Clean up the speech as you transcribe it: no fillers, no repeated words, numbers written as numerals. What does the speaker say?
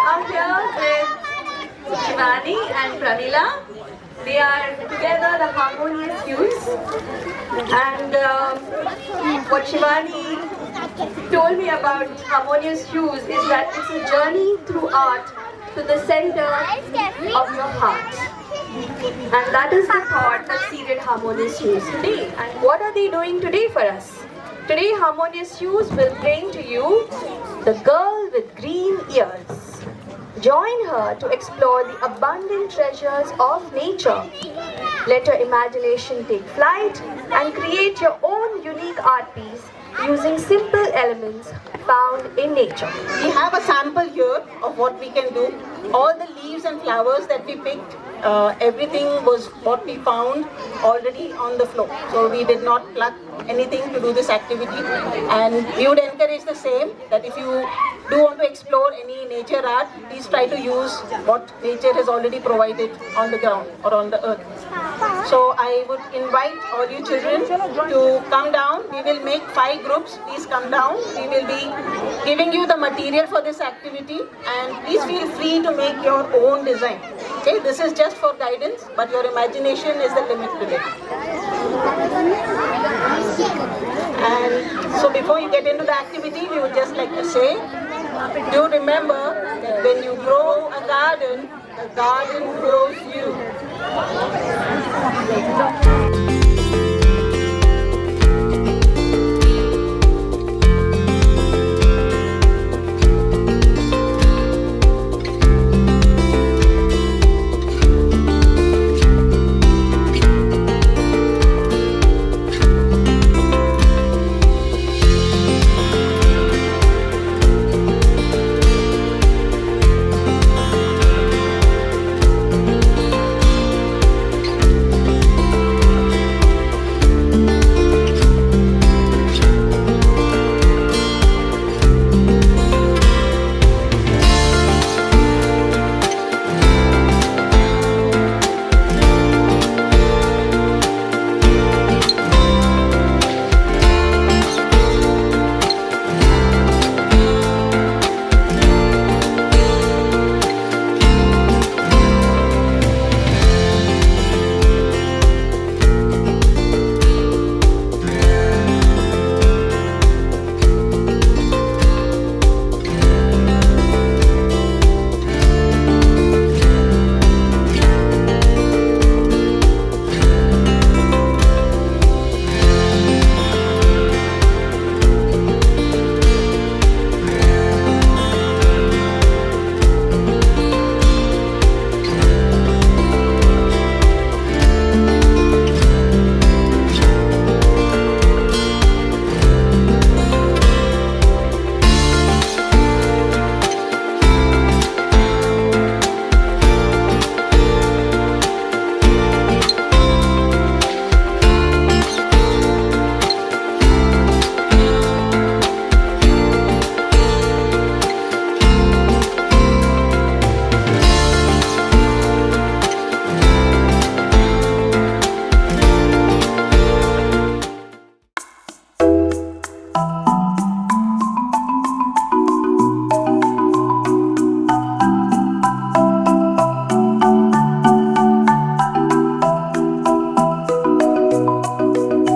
are here with Shivani and Prameela. They are together the Harmonious Hues. And what Shivani told me about Harmonious Hues is that it's a journey through art to the center of your heart. And that is the thought that seeded Harmonious Hues today. And what are they doing today for us? Today Harmonious Hues will bring to you the girl with green ears. Join her to explore the abundant treasures of nature. Let your imagination take flight and create your own unique art piece using simple elements found in nature. We have a sample here of what we can do. All the leaves and flowers that we picked, everything was what we found already on the floor. So we did not pluck anything to do this activity, and we would encourage the same, that if you do want to explore any nature art, please try to use what nature has already provided on the ground or on the earth. So I would invite all you children to come down. We will make 5 groups. Please come down. We will be giving you the material for this activity, and please feel free to make your own design. Okay, this is just for guidance, but your imagination is the limit today. And so before you get into the activity, we would just like to say, do remember that when you grow a garden, the garden grows you.